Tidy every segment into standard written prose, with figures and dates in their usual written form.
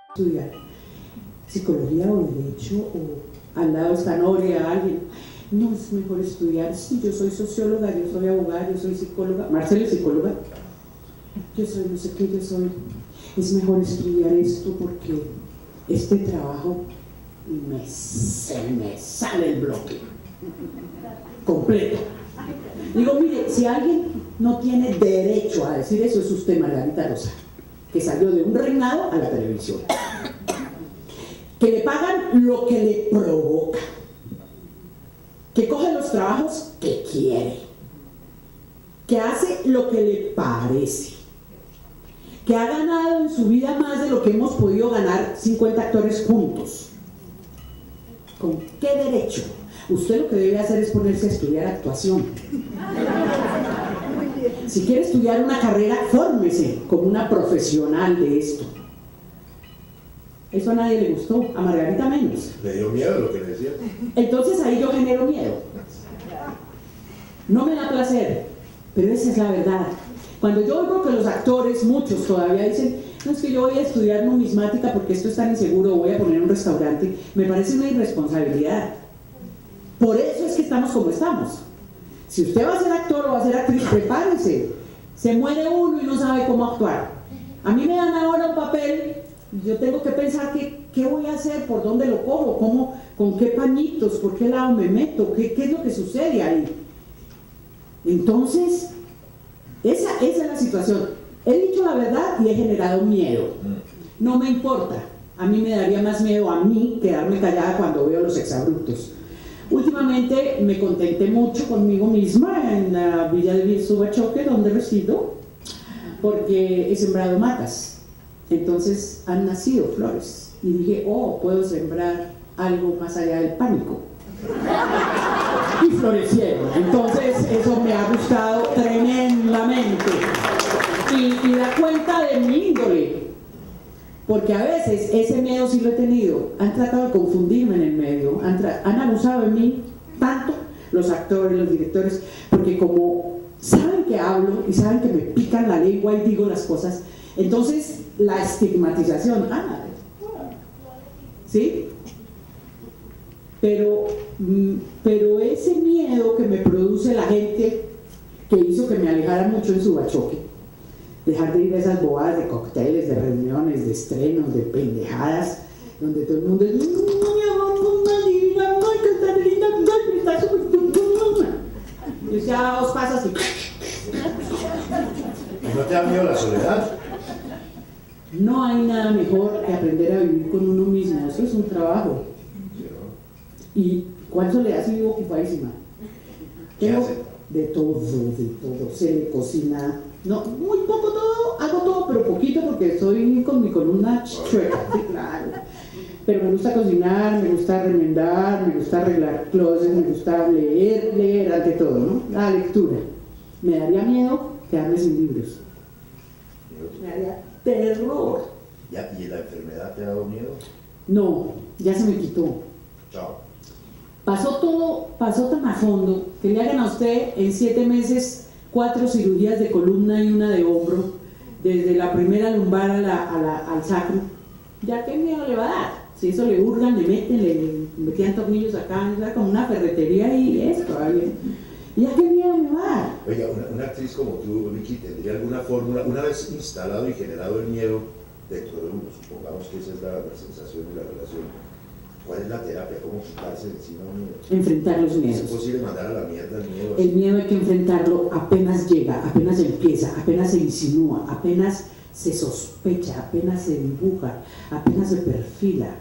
Estudiar psicología o derecho, o al lado está Noria, alguien. No, es mejor estudiar. Sí, yo soy socióloga, yo soy abogada, yo soy psicóloga. Marcelo es psicóloga. Yo soy no sé qué, yo soy. Es mejor estudiar esto porque este trabajo se me sale el bloque completo. Digo, mire, si alguien no tiene derecho a decir eso, es usted, Margarita Rosa, que salió de un reinado a la televisión, que le pagan lo que le provoca, que coge los trabajos que quiere, que hace lo que le parece, que ha ganado en su vida más de lo que hemos podido ganar 50 actores juntos. ¿Con qué derecho? Usted lo que debe hacer es ponerse a estudiar actuación. Si quiere estudiar una carrera, fórmese como una profesional de esto. Eso a nadie le gustó, a Margarita menos. Le dio miedo lo que le decía. Entonces ahí yo genero miedo. No me da placer, pero esa es la verdad. Cuando yo oigo que los actores, muchos todavía dicen, no, es que yo voy a estudiar numismática porque esto es tan inseguro, voy a poner un restaurante, me parece una irresponsabilidad. Por eso es que estamos como estamos. Si usted va a ser actor o va a ser actriz, prepárese. Se muere uno y no sabe cómo actuar. A mí me dan ahora un papel y yo tengo que pensar qué voy a hacer, por dónde lo cojo, cómo, con qué pañitos, por qué lado me meto, qué es lo que sucede ahí. Entonces, esa es la situación. He dicho la verdad y he generado miedo. No me importa. A mí me daría más miedo a mí quedarme callada cuando veo los exabruptos. Últimamente me contenté mucho conmigo misma en la villa de Subachoque, donde resido, porque he sembrado matas. Entonces han nacido flores. Y dije, oh, puedo sembrar algo más allá del pánico. Y florecieron. Entonces eso me ha gustado tremendamente. Y da cuenta de mi índole. Porque a veces ese miedo sí lo he tenido. Han tratado de confundirme en el medio, han abusado de mí tanto los actores, los directores, porque como saben que hablo y saben que me pican la lengua y digo las cosas, entonces la estigmatización, ¿sí? Pero ese miedo que me produce la gente, que hizo que me alejara mucho en Subachoque, dejar de ir a esas bobadas de cócteles, de reuniones, de estrenos, de pendejadas, donde todo el mundo es y usted da dos pasos y ¿No te da miedo la soledad? no hay nada mejor que aprender a vivir con uno mismo. Eso es un trabajo. ¿Y cuál soledad? Si vivo ocupadísima. ¿Qué Tengo hace? de todo. Se me cocina. No, muy poco todo, hago todo, pero poquito porque estoy con mi columna chueca, sí, claro. Pero me gusta cocinar, me gusta remendar, me gusta arreglar closets, me gusta leer ante todo, ¿no? La lectura. Me daría miedo quedarme sin libros. Me daría terror. ¿Y la enfermedad te ha dado miedo? No, ya se me quitó. Chao. Pasó tan a fondo que le hagan a usted en 7 meses 4 cirugías de columna y una de hombro, desde la primera lumbar al sacro. ¿Ya qué miedo le va a dar? Si eso le hurgan, le metían tornillos acá, era como una ferretería y esto, ¿ya qué miedo me va a dar? Oiga, una actriz como tú, Vicky, ¿tendría alguna fórmula, una vez instalado y generado el miedo dentro de uno, supongamos que esa es la sensación de la relación, cuál es la terapia? ¿Cómo quitarse encima un miedo? Enfrentar los miedos. ¿Es posible mandar a la mierda el miedo? El miedo hay que enfrentarlo apenas llega, apenas empieza, apenas se insinúa, apenas se sospecha, apenas se dibuja, apenas se perfila,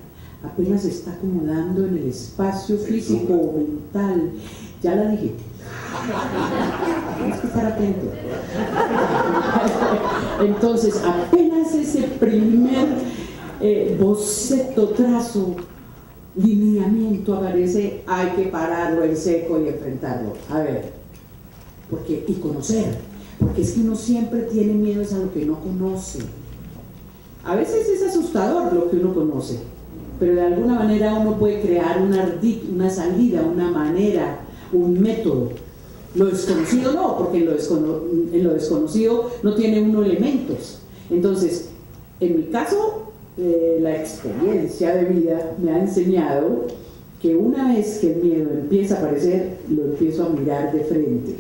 apenas se está acomodando en el espacio físico o mental. Ya la dije. Tienes que estar atento. Entonces, apenas ese primer boceto, trazo, lineamiento aparece, hay que pararlo en seco y enfrentarlo. A ver, y conocer, porque es que uno siempre tiene miedo a lo que no conoce. A veces es asustador lo que uno conoce, pero de alguna manera uno puede crear una salida, una manera, un método. Lo desconocido no, porque en lo desconocido no tiene uno elementos. Entonces, en mi caso, la experiencia de vida me ha enseñado que una vez que el miedo empieza a aparecer, lo empiezo a mirar de frente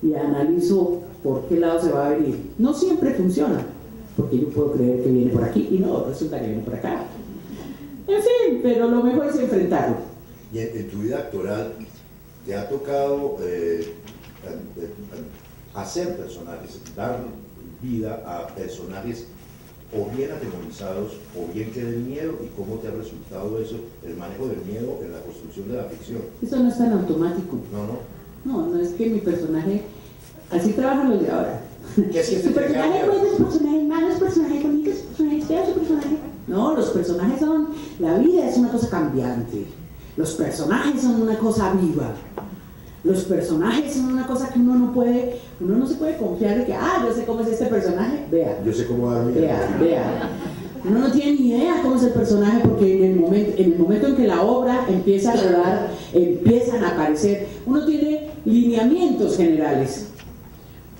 y analizo por qué lado se va a venir. No siempre funciona, porque yo puedo creer que viene por aquí y no, resulta que viene por acá. En fin, pero lo mejor es enfrentarlo. Y en tu vida actoral, ¿te ha tocado hacer personajes, dar vida a personajes o bien atemorizados o bien que den miedo? ¿Y cómo te ha resultado eso, el manejo del miedo en la construcción de la ficción? Eso no es tan automático. No es que mi personaje, así trabajan los de ahora. ¿Qué es que su personaje bueno, su personaje malo, su personaje bonito, su personaje feo, su personaje... No, los personajes son... La vida es una cosa cambiante. Los personajes son una cosa viva. Los personajes son una cosa que uno no se puede confiar de que, yo sé cómo es este personaje, vea. Yo sé cómo dar miedo. Vea. Uno no tiene ni idea cómo es el personaje porque en el momento en que la obra empieza a rodar, empiezan a aparecer, uno tiene lineamientos generales.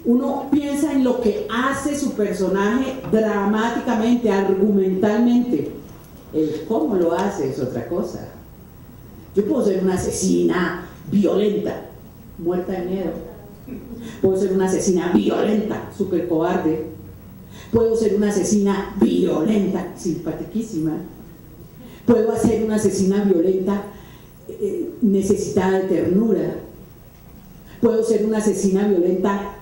Uno piensa en lo que hace su personaje dramáticamente, argumentalmente. El cómo lo hace es otra cosa. Yo puedo ser una asesina violenta, muerta de miedo. Puedo ser una asesina violenta, súper cobarde. Puedo ser una asesina violenta, simpatiquísima. Puedo ser una asesina violenta necesitada de ternura. Puedo ser una asesina violenta,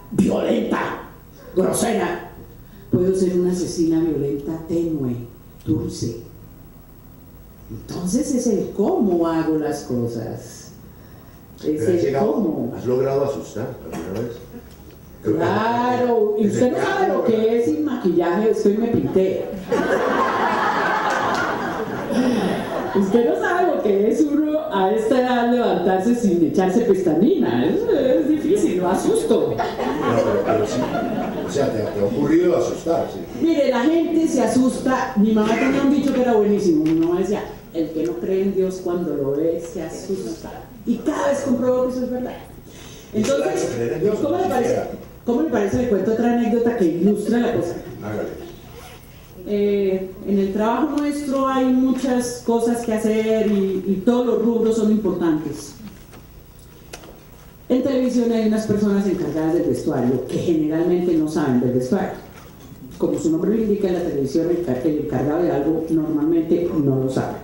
grosera. Puedo ser una asesina violenta, tenue, dulce. Entonces es el cómo hago las cosas. Es el cómo. ¿Has logrado asustar alguna vez? Claro, y usted no sabe lo que es sin maquillaje, después me pinté. Usted no sabe lo que es uno a esta edad levantarse sin echarse pestañina. Es difícil, lo asusto. Pero sí. O sea, te ha ocurrido asustar, ¿sí? Mire, la gente se asusta. Mi mamá tenía un dicho que era buenísimo. Mi mamá decía, el que no cree en Dios cuando lo ve se asusta. Y cada vez compruebo que eso es verdad. Entonces, ¿cómo le parece? Le cuento otra anécdota que ilustra la cosa. Hágale. En el trabajo nuestro hay muchas cosas que hacer y todos los rubros son importantes. En televisión hay unas personas encargadas del vestuario que generalmente no saben del vestuario. Como su nombre lo indica, en la televisión el encargado de algo normalmente no lo sabe.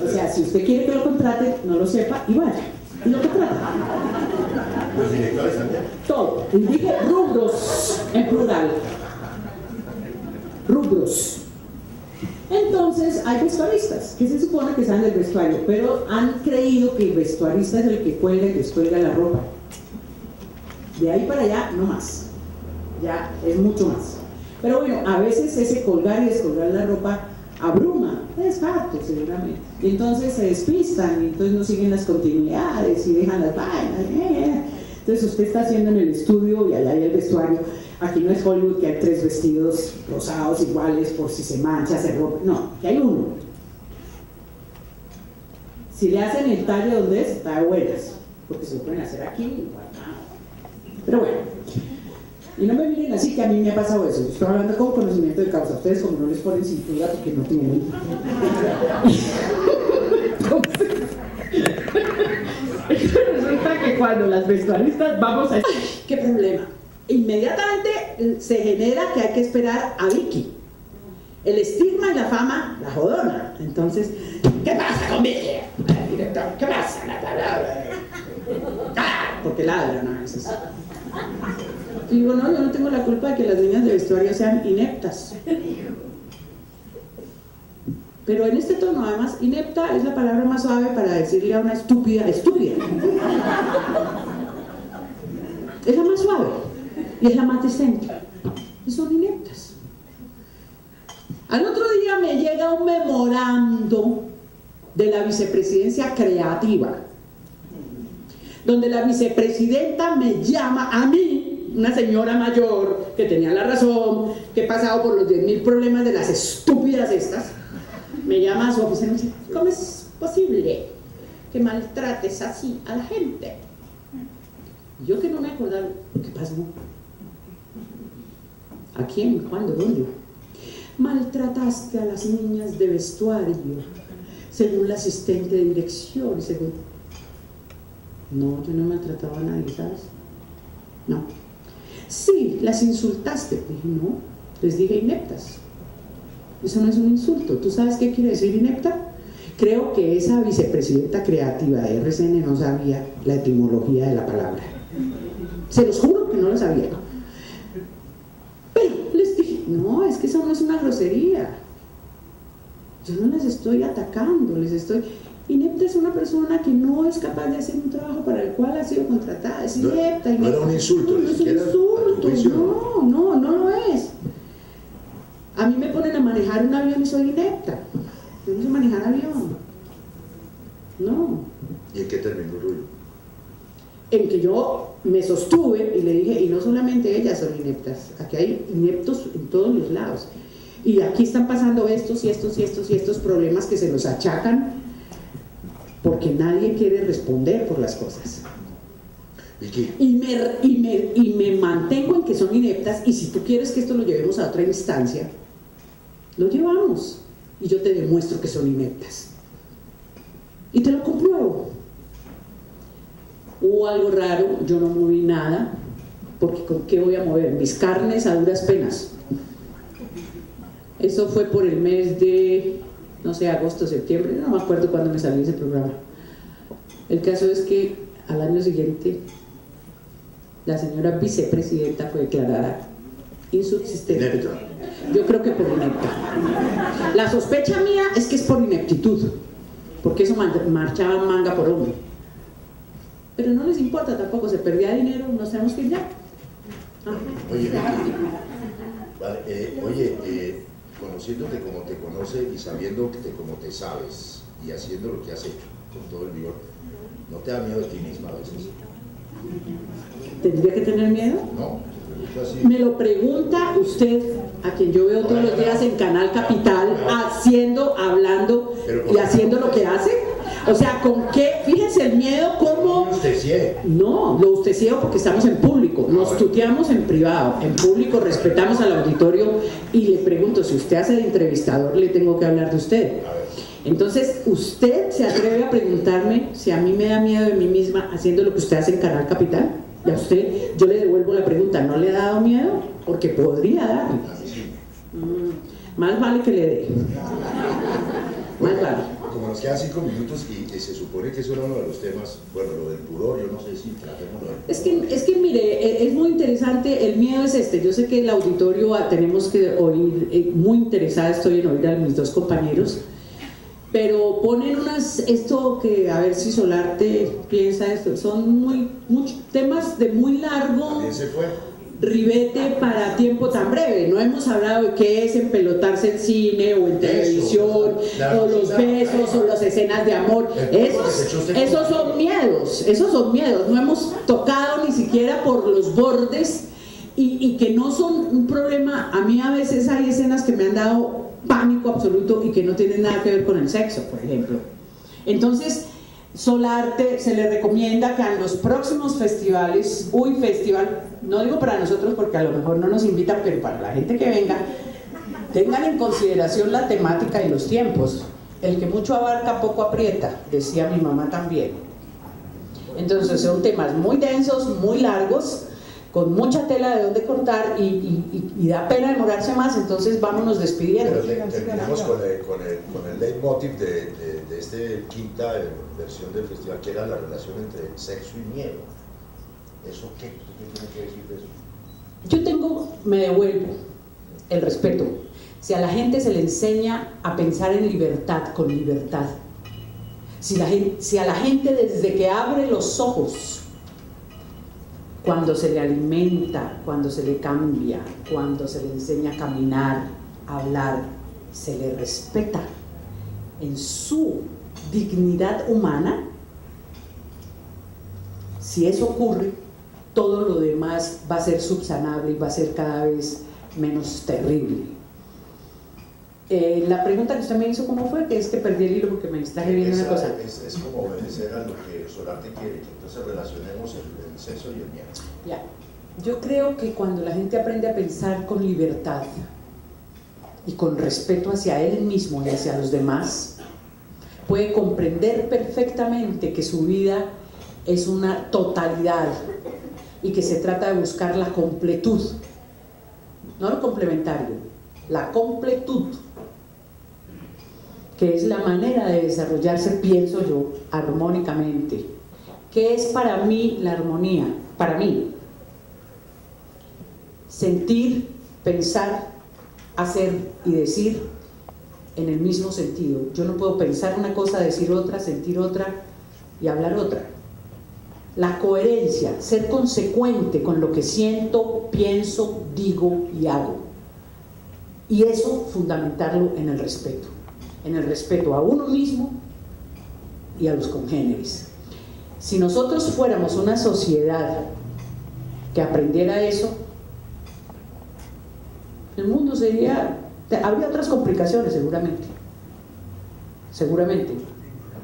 O sea, si usted quiere que lo contraten, no lo sepa y vaya, y lo contrata. ¿Los directores también? Todo. Indique rubros en plural. Rubros. Entonces hay vestuaristas que se supone que saben del vestuario, pero han creído que el vestuarista es el que cuelga y descuelga la ropa. De ahí para allá, no más. Ya es mucho más. Pero bueno, a veces ese colgar y descolgar la ropa abruma, es harto seguramente. Y entonces se despistan y entonces no siguen las continuidades y dejan las vainas. Entonces usted está haciendo en el estudio y allá hay el vestuario. Aquí no es Hollywood que hay 3 vestidos rosados iguales por si se mancha, se rompe. No, que hay uno. Si le hacen el talle donde es, está de buenas, porque se lo pueden hacer aquí. Pero bueno, y no me miren así que a mí me ha pasado eso. Yo estoy hablando con conocimiento de causa. Ustedes como no les ponen cintura porque no tienen. Resulta que cuando las vestuaristas vamos a... ¿Qué problema? Inmediatamente se genera que hay que esperar a Vicky. El estigma y la fama, la jodona. Entonces, ¿qué pasa con Vicky? Director, ¿qué pasa? Porque ladran a veces. Y digo, no, yo no tengo la culpa de que las niñas de vestuario sean ineptas. Pero en este tono, además, inepta es la palabra más suave para decirle a una estúpida, estúpida. Es la más suave y es la más decente. Y son ineptas. Al otro día me llega un memorando de la vicepresidencia creativa, donde la vicepresidenta me llama a mí una señora mayor que tenía la razón, que he pasado por los 10.000 problemas de las estúpidas estas, me llama a su oficina y me dice, ¿cómo es posible que maltrates así a la gente? Y yo, que no me acordaba, ¿qué pasó? ¿A quién? ¿Cuándo? ¿Dónde? Maltrataste a las niñas de vestuario, según la asistente de dirección, según... No, yo no maltrataba a nadie, ¿sabes? No. Sí, las insultaste. Dije, no, les dije ineptas. Eso no es un insulto. ¿Tú sabes qué quiere decir inepta? Creo que esa vicepresidenta creativa de RCN no sabía la etimología de la palabra. Se los juro que no lo sabía. Pero les dije, no, es que eso no es una grosería. Yo no les estoy atacando, les estoy... Inepta es una persona que no es capaz de hacer un trabajo para el cual ha sido contratada. Es inepta. No era un insulto, no es un insulto, no lo es. A mí me ponen a manejar un avión y soy inepta. Yo no sé manejar avión. No. ¿Y en qué terminó el rollo? En que yo me sostuve y le dije, y no solamente ellas son ineptas, aquí hay ineptos en todos los lados. Y aquí están pasando estos y estos problemas que se los achacan porque nadie quiere responder por las cosas. Y me mantengo en que son ineptas, y si tú quieres que esto lo llevemos a otra instancia, lo llevamos y yo te demuestro que son ineptas y te lo compruebo. Hubo algo raro, yo no moví nada, porque ¿con qué voy a mover? Mis carnes a duras penas. Eso fue por el mes de, no sé, agosto, septiembre, no me acuerdo cuándo me salió ese programa. El caso es que al año siguiente la señora vicepresidenta fue declarada insubsistente. Inepta. Yo creo que por inepta. La sospecha mía es que es por ineptitud, porque eso marchaba manga por hombro. Pero no les importa tampoco, se perdía dinero, nos tenemos que ir ya. Oye, conociéndote como te conoce y sabiendo como te sabes y haciendo lo que has hecho con todo el vigor, ¿no te da miedo de ti misma a veces? ¿Tendría que tener miedo? No, así. Me lo pregunta usted, a quien yo veo todos los días en Canal Capital, haciendo, hablando y haciendo lo que hace. O sea, ¿con qué? Fíjense el miedo, ¿cómo? No, lo ustecieo porque estamos en público, nos tuteamos en privado, en público respetamos al auditorio y le pregunto, si usted hace de entrevistador, le tengo que hablar de usted. Entonces, ¿usted se atreve a preguntarme si a mí me da miedo de mí misma haciendo lo que usted hace en Canal Capital? Y a usted, yo le devuelvo la pregunta, ¿no le ha dado miedo? Porque podría darle. Más vale que le dé. Más vale. Como nos quedan 5 minutos y se supone que eso era uno de los temas, bueno, lo del pudor, yo no sé si tratémoslo. Es que mire, es muy interesante, el miedo es este, yo sé que el auditorio tenemos que oír, muy interesada estoy en oír a mis dos compañeros, pero ponen esto que, a ver si Solarte piensa esto, son muchos temas de muy largo. También se fue. Ribete para tiempo tan breve. No hemos hablado de qué es empelotarse en cine o en televisión, o los besos o las escenas de amor. Esos son miedos, no hemos tocado ni siquiera por los bordes y que no son un problema. A mí a veces hay escenas que me han dado pánico absoluto y que no tienen nada que ver con el sexo, por ejemplo. Entonces, Solarte se le recomienda que en los próximos festivales, festival, no digo para nosotros porque a lo mejor no nos invitan, pero para la gente que venga, tengan en consideración la temática y los tiempos. El que mucho abarca, poco aprieta, decía mi mamá también. Entonces son temas muy densos, muy largos, con mucha tela de donde cortar y da pena demorarse más, entonces vámonos despidiendo. Pero terminamos con el leitmotiv de esta quinta versión del festival, que era la relación entre sexo y miedo. ¿Eso qué? ¿Tú qué tienes que decir de eso? Me devuelvo el respeto. Si a la gente se le enseña a pensar en libertad, con libertad, si a la gente desde que abre los ojos, cuando se le alimenta, cuando se le cambia, cuando se le enseña a caminar, a hablar, se le respeta en su dignidad humana, si eso ocurre, todo lo demás va a ser subsanable y va a ser cada vez menos terrible. La pregunta que usted me hizo, ¿cómo fue? Que es que perdí el hilo porque me está viendo una cosa. Es como obedecer a lo que Solarte quiere, que entonces relacionemos el sexo y el miedo. Ya. Yo creo que cuando la gente aprende a pensar con libertad y con respeto hacia él mismo y hacia los demás, puede comprender perfectamente que su vida es una totalidad y que se trata de buscar la completud, no lo complementario, la completud, que es la manera de desarrollarse, pienso yo, armónicamente. ¿Qué es para mí la armonía? Para mí, sentir, pensar, hacer y decir en el mismo sentido. Yo no puedo pensar una cosa, decir otra, sentir otra y hablar otra. La coherencia, ser consecuente con lo que siento, pienso, digo y hago. Y eso fundamentarlo en el respeto a uno mismo y a los congéneres. Si nosotros fuéramos una sociedad que aprendiera eso, el mundo habría otras complicaciones seguramente,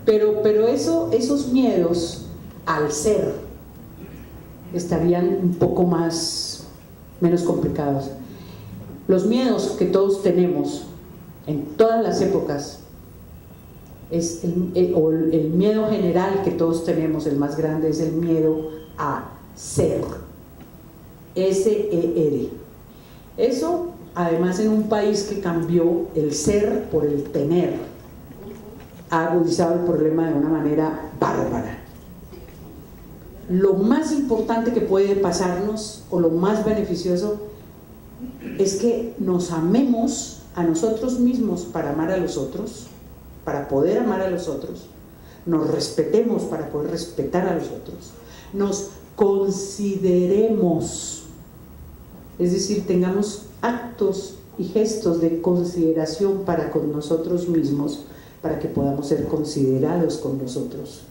pero esos miedos al ser estarían un poco menos complicados. Los miedos que todos tenemos en todas las épocas, o el miedo general que todos tenemos, el más grande, es el miedo a ser, S-E-R. Eso, además, en un país que cambió el ser por el tener, ha agudizado el problema de una manera bárbara. Lo más importante que puede pasarnos, o lo más beneficioso, es que nos amemos a nosotros mismos para amar a los otros, para poder amar a los otros, nos respetemos para poder respetar a los otros, nos consideremos, es decir, tengamos actos y gestos de consideración para con nosotros mismos, para que podamos ser considerados con nosotros.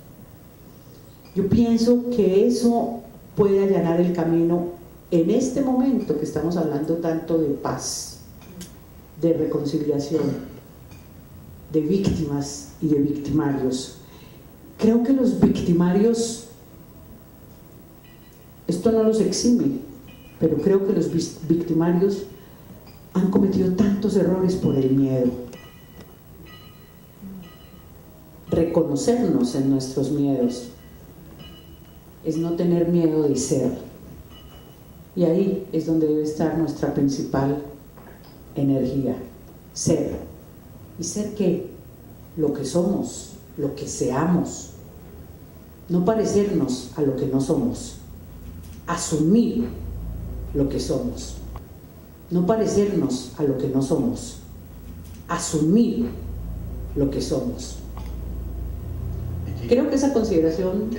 Yo pienso que eso puede allanar el camino en este momento que estamos hablando tanto de paz, de reconciliación, de víctimas y de victimarios. Creo que los victimarios, esto no los exime, pero creo que los victimarios han cometido tantos errores por el miedo. Reconocernos en nuestros miedos es no tener miedo de ser, y ahí es donde debe estar nuestra principal energía, ser. ¿Y ser qué? Lo que somos, lo que seamos, no parecernos a lo que no somos, asumir lo que somos, no parecernos a lo que no somos, asumir lo que somos. Creo que esa consideración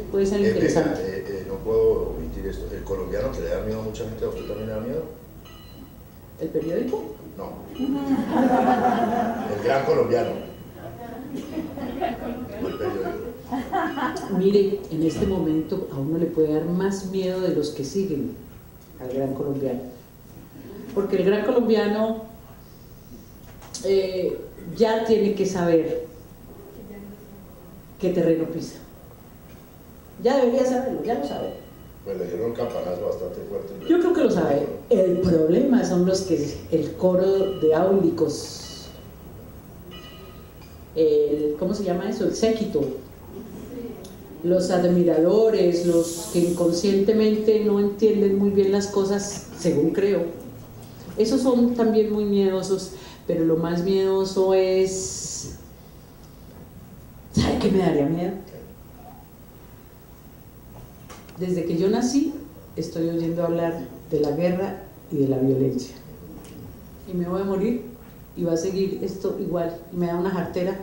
puede ser interesante. No puedo omitir esto. El colombiano que le da miedo a mucha gente, ¿a usted también le da miedo? ¿El periódico? No. El gran colombiano. No el periódico. Mire, en este momento a uno le puede dar más miedo de los que siguen al gran colombiano. Porque el gran colombiano ya tiene que saber qué terreno pisa. Ya debería saberlo, ya lo sabe. Pues le dieron un campanazo bastante fuerte. Yo creo que lo sabe. El problema son los que, el coro de áulicos, ¿cómo se llama eso? El séquito. Los admiradores, los que inconscientemente no entienden muy bien las cosas, según creo. Esos son también muy miedosos, pero lo más miedoso es... ¿Sabe qué me daría miedo? Desde que yo nací, estoy oyendo hablar de la guerra y de la violencia. Y me voy a morir y va a seguir esto igual. Y me da una jartera.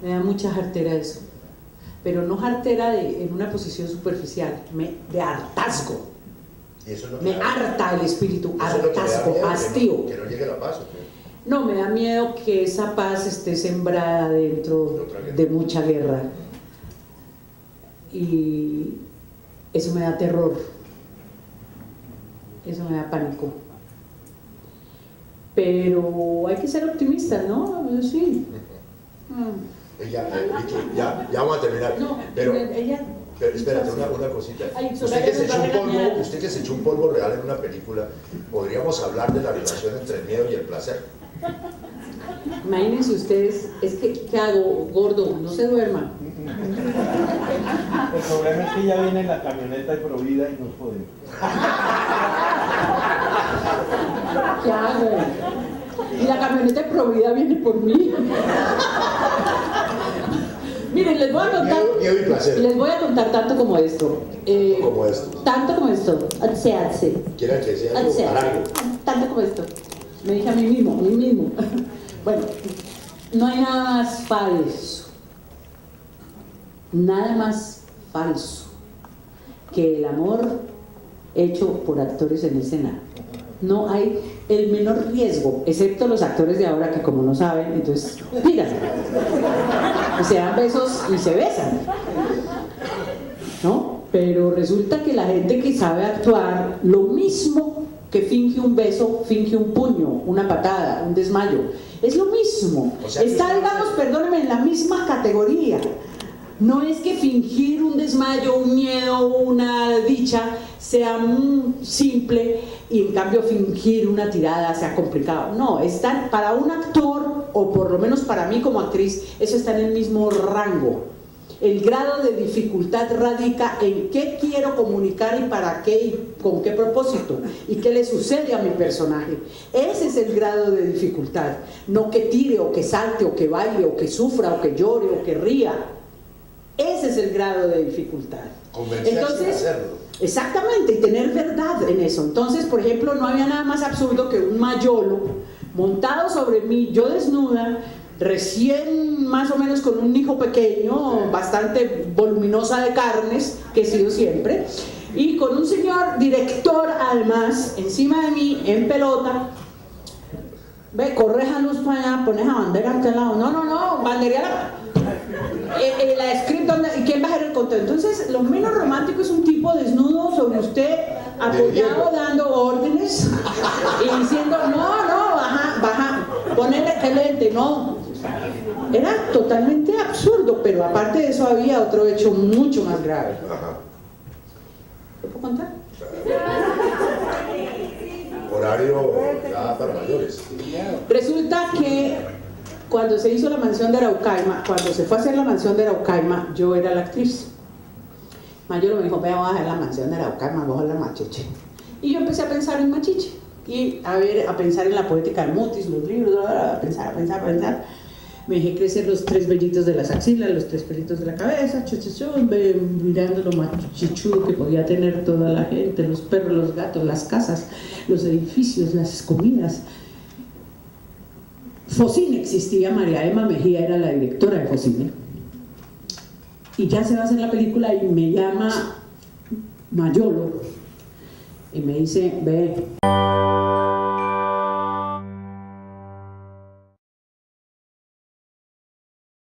Me da mucha jartera eso. Pero no jartera en una posición superficial, de hartazgo. Eso es lo que me harta el espíritu, hartazgo, miedo, hastío. Que no llegue la paz, ¿o qué? No, me da miedo que esa paz esté sembrada dentro de mucha guerra. Y Eso me da terror, eso me da pánico. Pero hay que ser optimistas, ¿no? Sí. Ya vamos a terminar. No, pero ella... Pero espérate, una cosita. Ay, usted que se echó un polvo real en una película, ¿podríamos hablar de la relación entre el miedo y el placer? Imagínense ustedes, es que, ¿qué hago, gordo? No se duerma. El problema es que ya viene la camioneta de Provida y nos podemos. ¿Qué hago? Y la camioneta de Provida viene por mí. Miren, les voy a contar. Miedo y placer. Les voy a contar tanto como esto. Como esto. Tanto como esto. ¿Quieren que sea algo largo? Tanto como esto. Me dije a mí mismo. Bueno, no hay nada más falso. Nada más falso que el amor hecho por actores en escena. No hay el menor riesgo, excepto los actores de ahora que como no saben, entonces tiran. Y se dan besos y se besan. ¿No? Pero resulta que la gente que sabe actuar, lo mismo que finge un beso, finge un puño, una patada, un desmayo. Es lo mismo. O sea, está, digamos, perdónenme, en la misma categoría. No es que fingir un desmayo, un miedo, una dicha sea simple y en cambio fingir una tirada sea complicado. No, están, para un actor, o por lo menos para mí como actriz, eso está en el mismo rango. El grado de dificultad radica en qué quiero comunicar y para qué y con qué propósito y qué le sucede a mi personaje. Ese es el grado de dificultad, no que tire o que salte o que baile o que sufra o que llore o que ría. Ese es el grado de dificultad. Convencerse de hacerlo. Exactamente, y tener verdad en eso. Entonces, por ejemplo, no había nada más absurdo que un mayolo montado sobre mí, yo desnuda, recién más o menos con un hijo pequeño, bastante voluminosa de carnes, que he sido siempre, y con un señor director además encima de mí en pelota. Ve, corre esa luz para allá, pones a bandera a aquel lado. No, bandería la script, ¿y quién va a hacer el control? Entonces, lo menos romántico es un tipo desnudo sobre usted, apoyado, dando órdenes y diciendo, no, baja, ponele excelente, no. Era totalmente absurdo, pero aparte de eso había otro hecho mucho más grave. ¿Lo puedo contar? Horario ya para mayores. Resulta que cuando se hizo la mansión de Araucaima, cuando se fue a hacer la mansión de Araucaima, yo era la actriz. Mayolo me dijo, vea, vamos a hacer la mansión de Araucaima, vamos a hacer la machiche. Y yo empecé a pensar en machiche, y a pensar en la poética de Mutis, los libros, a pensar. Me dejé crecer los 3 vellitos de las axilas, los 3 pelitos de la cabeza, mirando lo machichudo que podía tener toda la gente, los perros, los gatos, las casas, los edificios, las comidas. Focine existía, María Emma Mejía era la directora de Focine. Y ya se va a hacer la película y me llama Mayolo y me dice, ve...